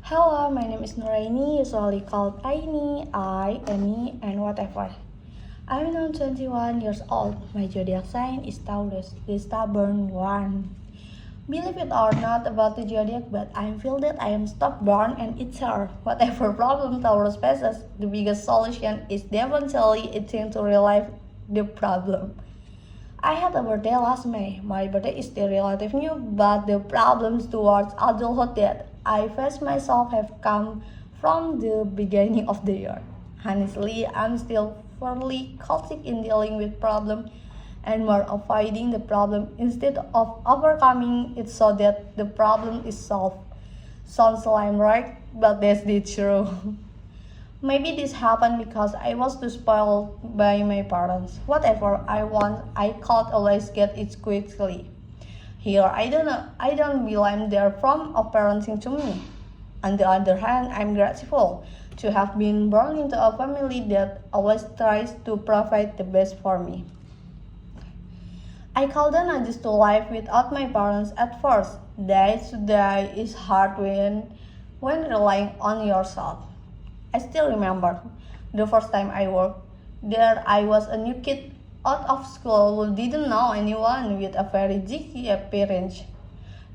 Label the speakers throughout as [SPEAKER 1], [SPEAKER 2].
[SPEAKER 1] Hello, my name is Nuraeni, usually called Aini, Annie, and whatever. I'm now 21 years old. My zodiac sign is Taurus, the stubborn one. Believe it or not about the zodiac, but I feel that I am stubborn and it's hard. Whatever problem Taurus faces, the biggest solution is definitely eating to relieve the problem. I had a birthday last May. My birthday is still relatively new, but the problems towards adulthood that I face myself have come from the beginning of the year. Honestly, I'm still fairly caustic in dealing with problems and more avoiding the problem instead of overcoming it so that the problem is solved. Sounds lame, right? But that's the truth. Maybe this happened because I was too spoiled by my parents. Whatever I want, I can't always get it quickly. Here, I don't blame their form of parenting to me. On the other hand, I'm grateful to have been born into a family that always tries to provide the best for me. I couldn't adjust to life without my parents at first. Day to day is hard when relying on yourself. I still remember the first time I worked. There I was a new kid out of school who didn't know anyone with a very jicky appearance.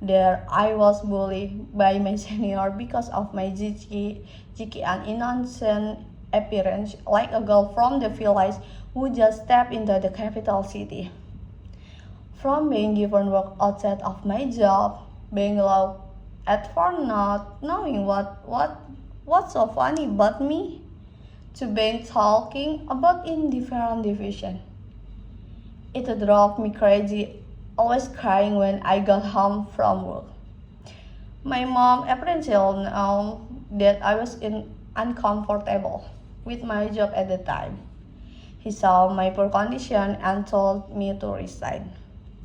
[SPEAKER 1] There I was bullied by my senior because of my jicky and innocent appearance, like a girl from the village who just stepped into the capital city. From being given work outside of my job, being laughed at for not knowing what's so funny about me, to being talking about in different division. It drove me crazy, always crying when I got home from work. My mom apparently knew that I was uncomfortable with my job at the time. He saw my poor condition and told me to resign.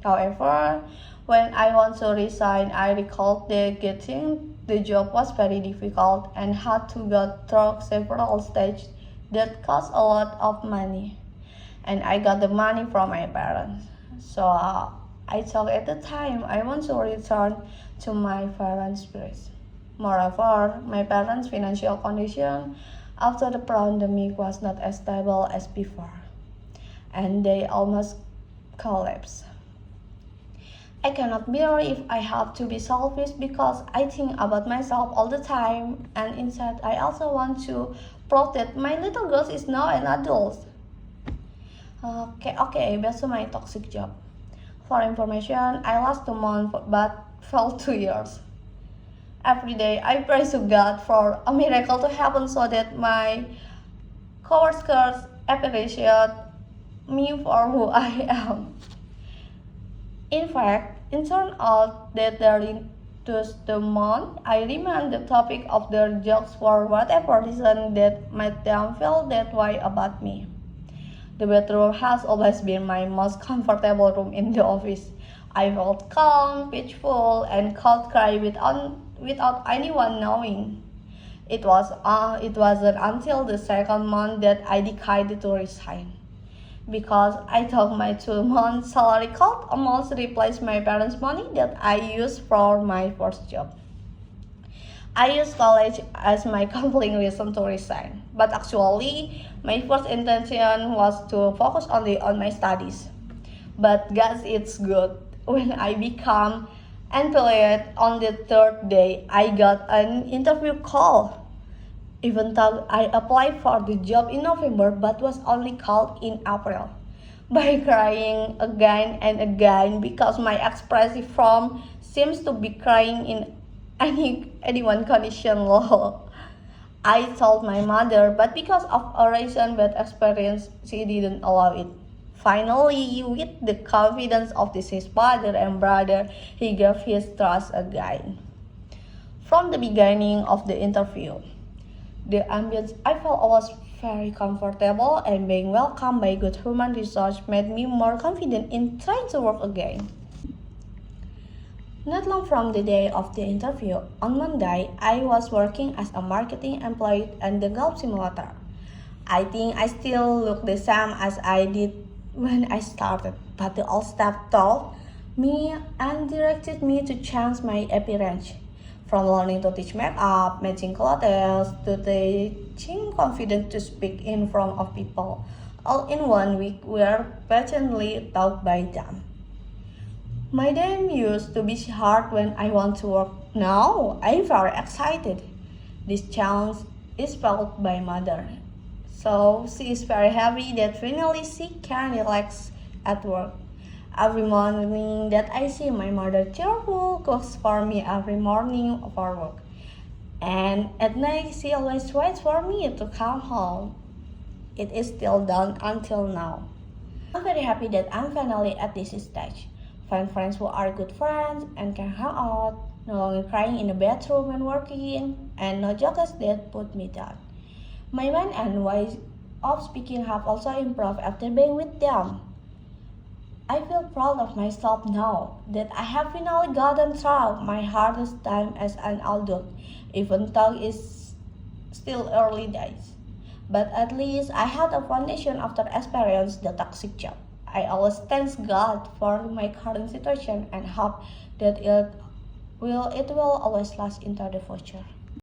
[SPEAKER 1] However, when I want to resign, I recalled that getting the job was very difficult and had to go through several stages that cost a lot of money. And I got the money from my parents. So I thought at the time I want to return to my parents' place. Moreover, my parents' financial condition after the pandemic was not as stable as before, and they almost collapsed. I cannot bear if I have to be selfish because I think about myself all the time, and inside I also want to prove that my little girl is now an adult. Okay, back to my toxic job. For information, I last 2 months but felt 2 years. Every day I pray to God for a miracle to happen so that my coworkers appreciate me for who I am. In fact, it turned out that during the month, I remained the topic of their jokes for whatever reason that made them feel that way about me. The bedroom has always been my most comfortable room in the office. I felt calm, peaceful, and could cry without anyone knowing. It wasn't until the second month that I decided to resign because I thought my 2 month salary could almost replace my parents' money that I used for my first job. I used college as my compelling reason to resign, but actually, my first intention was to focus only on my studies. But guess it's good. When I became employed on the third day, I got an interview call. Even though I applied for the job in November but was only called in April. By crying again and again because my expressive form seems to be crying in anyone condition low. I told my mother, but because of a recent bad experience, she didn't allow it. Finally, with the confidence of his father and brother, he gave his trust again. From the beginning of the interview, the ambience I felt was very comfortable, and being welcomed by good human resource made me more confident in trying to work again. Not long from the day of the interview, on Monday, I was working as a marketing employee at the golf simulator. I think I still look the same as I did when I started, but the old staff told me and directed me to change my appearance. From learning to teach makeup, matching clothes, to teaching confidence to speak in front of people. All in 1 week, we are patiently taught by them. My day used to be hard when I want to work. Now, I'm very excited. This challenge is felt by mother. So she is very happy that finally she can relax at work. Every morning that I see my mother cheerful cooks for me every morning for work. And at night she always waits for me to come home. It is still done until now. I'm very happy that I'm finally at this stage. Find friends who are good friends and can hang out, no longer crying in the bathroom when working, and no jokes that put me down. My mind and way of speaking have also improved after being with them. I feel proud of myself now that I have finally gotten through my hardest time as an adult, even though it's still early days. But at least I had a foundation after experiencing the toxic job. I always thank God for my current situation and hope that it will always last into the future.